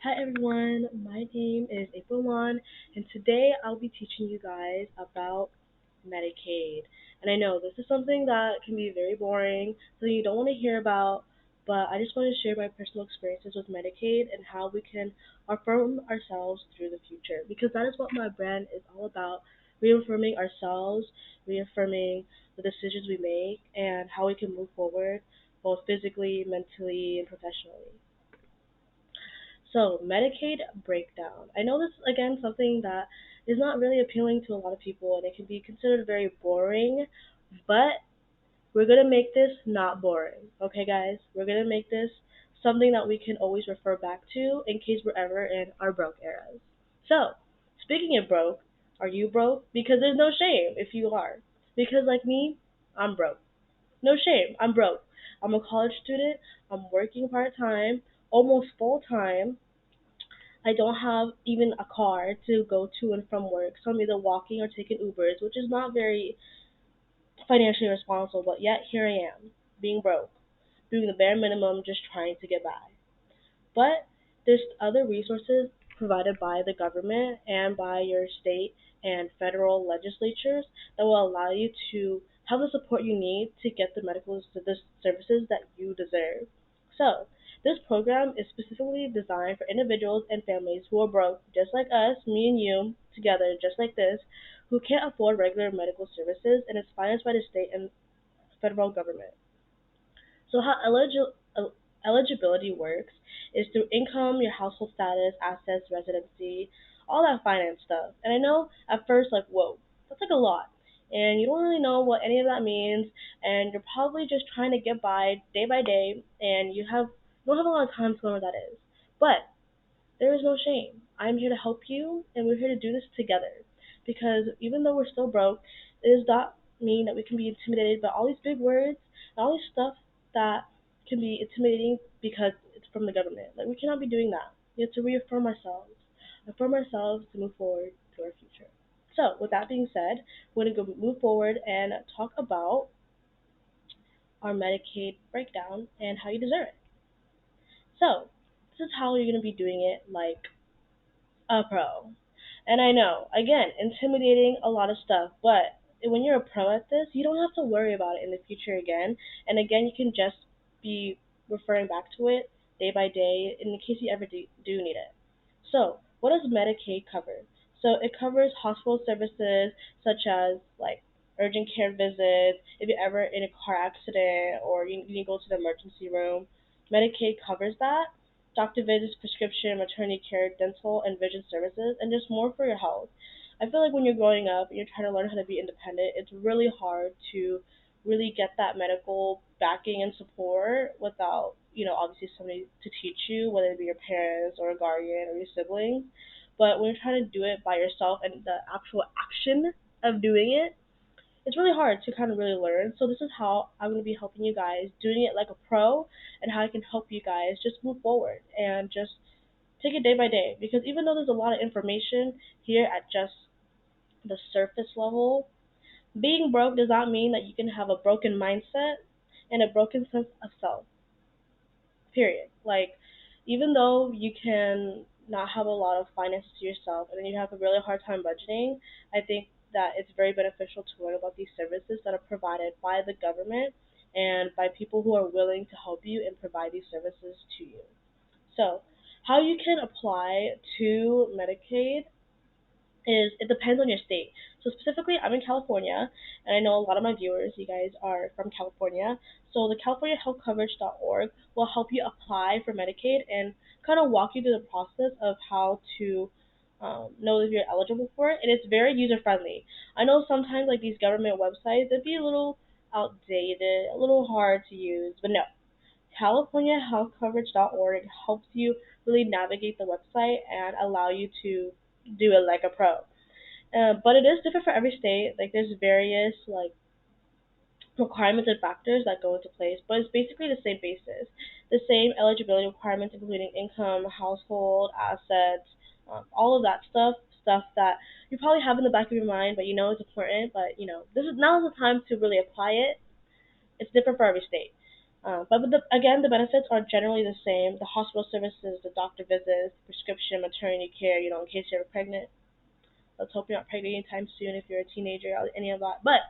Hi everyone, my name is April Wan, and today I'll be teaching you guys about Medicaid. And I know this is something that can be very boring, something you don't want to hear about, but I just want to share my personal experiences with Medicaid and how we can affirm ourselves through the future. Because that is what my brand is all about, reaffirming ourselves, reaffirming the decisions we make, and how we can move forward, both physically, mentally, and professionally. So, Medicaid breakdown. I know this again something that is not really appealing to a lot of people and it can be considered very boring, but we're going to make this not boring. Okay, guys? We're going to make this something that we can always refer back to in case we're ever in our broke eras. So, speaking of broke, are you broke? Because there's no shame if you are. Because like me, I'm broke. No shame, I'm broke. I'm a college student. I'm working part time, almost full time. I don't have even a car to go to and from work, so I'm either walking or taking Ubers, which is not very financially responsible, but yet here I am, being broke, doing the bare minimum, just trying to get by. But there's other resources provided by the government and by your state and federal legislatures that will allow you to have the support you need to get the services that you deserve. So, this program is specifically designed for individuals and families who are broke, just like us, me and you, together, just like this, who can't afford regular medical services, and is financed by the state and federal government. So how eligibility works is through income, your household status, assets, residency, all that finance stuff. And I know at first like, whoa, that's like a lot. And you don't really know what any of that means, and you're probably just trying to get by day, and you don't have a lot of time to learn what that is. But there is no shame. I'm here to help you, and we're here to do this together. Because even though we're still broke, it does not mean that we can be intimidated by all these big words and all this stuff that can be intimidating because it's from the government. Like, we cannot be doing that. We have to affirm ourselves to move forward to our future. So, with that being said, we're going to go move forward and talk about our Medicaid breakdown and how you deserve it. So, this is how you're going to be doing it like a pro. And I know, again, intimidating a lot of stuff, but when you're a pro at this, you don't have to worry about it in the future again. And again, you can just be referring back to it day by day in case you ever do need it. So, what does Medicaid cover? So, it covers hospital services such as like urgent care visits, if you're ever in a car accident or you need to go to the emergency room. Medicaid covers that doctor visits, prescription, maternity care, dental, and vision services, and just more for your health. I feel like when you're growing up and you're trying to learn how to be independent, it's really hard to really get that medical backing and support without, obviously somebody to teach you, whether it be your parents or a guardian or your siblings. But when you're trying to do it by yourself and the actual action of doing it, it's really hard to kind of really learn. So this is how I'm going to be helping you guys, doing it like a pro, and how I can help you guys just move forward and just take it day by day. Because even though there's a lot of information here at just the surface level, being broke does not mean that you can have a broken mindset and a broken sense of self. Period. Like, even though you can not have a lot of finances to yourself and then you have a really hard time budgeting, I think that it's very beneficial to learn about these services that are provided by the government and by people who are willing to help you and provide these services to you. So, how you can apply to Medicaid is it depends on your state. So specifically, I'm in California, and I know a lot of my viewers, you guys are from California. So the CaliforniaHealthCoverage.org will help you apply for Medicaid and kind of walk you through the process of how to know if you're eligible for it. And it's very user friendly. I know sometimes like these government websites, it'd be a little outdated, a little hard to use, but no. CaliforniaHealthCoverage.org helps you really navigate the website and allow you to do it like a pro. But it is different for every state. Like there's various like requirements and factors that go into place, but it's basically the same basis. The same eligibility requirements, including income, household, assets, all of that stuff that you probably have in the back of your mind, but you know it's important. But this is now is the time to really apply it. It's different for every state. But again, the benefits are generally the same: the hospital services, the doctor visits, prescription, maternity care. In case you're pregnant. Let's hope you're not pregnant anytime soon if you're a teenager or any of that. But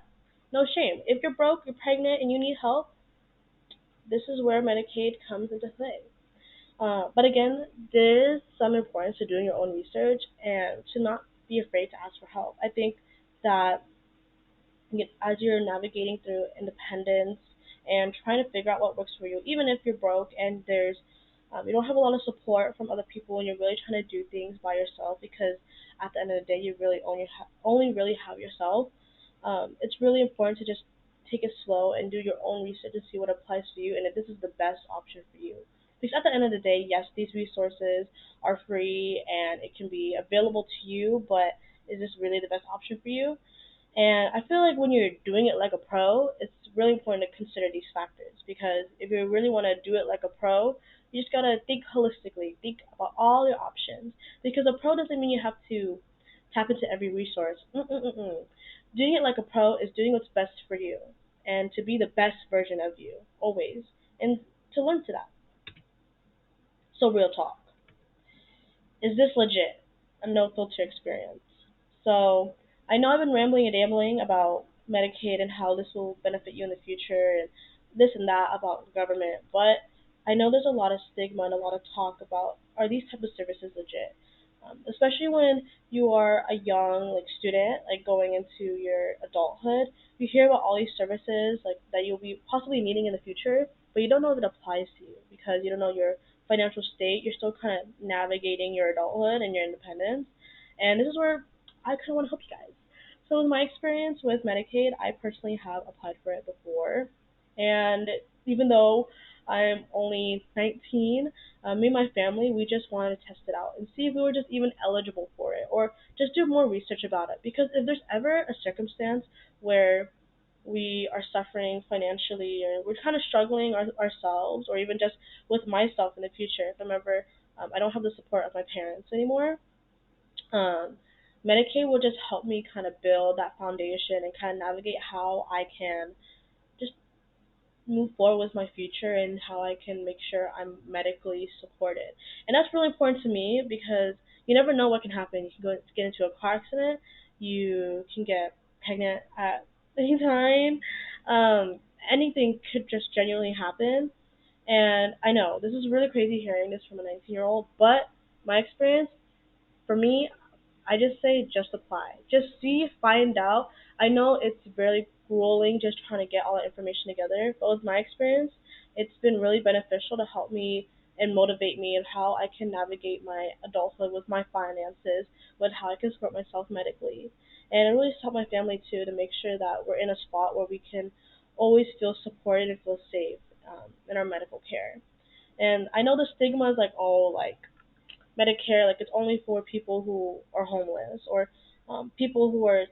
no shame. If you're broke, you're pregnant, and you need help, this is where Medicaid comes into play. But again, there's some importance to doing your own research and to not be afraid to ask for help. I think that as you're navigating through independence and trying to figure out what works for you, even if you're broke and you don't have a lot of support from other people and you're really trying to do things by yourself because at the end of the day you really only really have yourself. It's really important to just take it slow and do your own research to see what applies to you and if this is the best option for you. Because at the end of the day, yes, these resources are free and it can be available to you, but is this really the best option for you? And I feel like when you're doing it like a pro, it's really important to consider these factors because if you really want to do it like a pro, you just gotta think holistically, think about all your options. Because a pro doesn't mean you have to tap into every resource. Mm-mm-mm-mm. Doing it like a pro is doing what's best for you and to be the best version of you always and to learn to that. So real talk, is this legit? A no filter experience. So I know I've been rambling and rambling about Medicaid and how this will benefit you in the future and this and that about the government, but I know there's a lot of stigma and a lot of talk about are these type of services legit, especially when you are a young like student like going into your adulthood. You hear about all these services like that you'll be possibly needing in the future, but you don't know if it applies to you because you don't know your financial state. You're still kind of navigating your adulthood and your independence, and this is where I kind of want to help you guys. So, in my experience with Medicaid, I personally have applied for it before, and even though I'm only 19, me and my family, we just wanted to test it out and see if we were just even eligible for it, or just do more research about it. Because if there's ever a circumstance where we are suffering financially or we're kind of struggling ourselves, or even just with myself in the future, if I'm ever I don't have the support of my parents anymore, um, Medicaid will just help me kind of build that foundation and kind of navigate how I can just move forward with my future and how I can make sure I'm medically supported. And that's really important to me because you never know what can happen. You can get into a car accident, you can get pregnant at any time. Um, anything could just genuinely happen. And I know this is really crazy hearing this from a 19-year-old, but my experience for me, I just say just apply. Just see, find out. I know it's very grueling just trying to get all that information together, but with my experience, it's been really beneficial to help me and motivate me in how I can navigate my adulthood with my finances, with how I can support myself medically. And it really helped my family too to make sure that we're in a spot where we can always feel supported and feel safe in our medical care. And I know the stigma is like, oh, like Medicare, like it's only for people who are homeless or people who are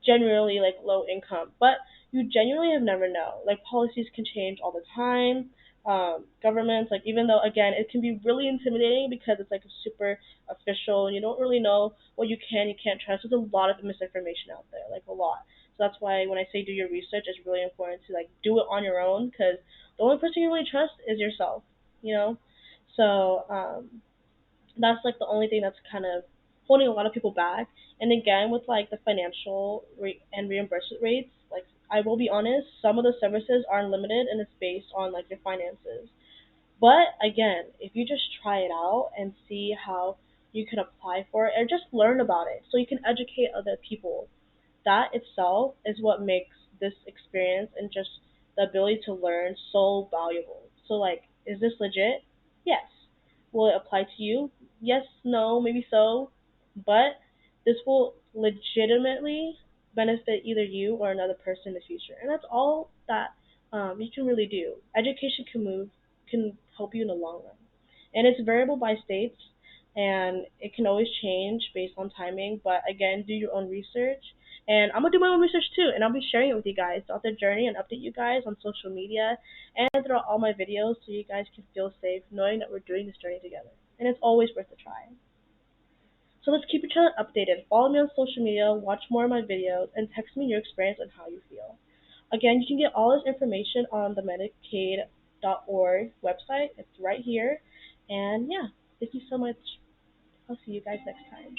generally like low income. But you genuinely have never know. Like policies can change all the time. Governments, like even though again it can be really intimidating because it's like super official and you don't really know what you can't trust. There's a lot of misinformation out there, like a lot. So that's why when I say do your research, it's really important to like do it on your own because the only person you really trust is yourself. You know, so that's like the only thing that's kind of holding a lot of people back. And again, with like the financial and reimbursement rates, like I will be honest, some of the services are unlimited and it's based on like your finances. But again, if you just try it out and see how you can apply for it or just learn about it so you can educate other people, that itself is what makes this experience and just the ability to learn so valuable. So like, is this legit? Yes. Will it apply to you? Yes, no, maybe so. But this will legitimately benefit either you or another person in the future. And that's all that you can really do. Education can help you in the long run. And it's variable by states and it can always change based on timing. But again, do your own research and I'm gonna do my own research too, and I'll be sharing it with you guys throughout the journey and update you guys on social media and throughout all my videos so you guys can feel safe knowing that we're doing this journey together. And it's always worth a try. So let's keep each other updated. Follow me on social media, watch more of my videos, and text me your experience and how you feel. Again, you can get all this information on the Medicaid affirm.org website. It's right here. And yeah, thank you so much. I'll see you guys next time.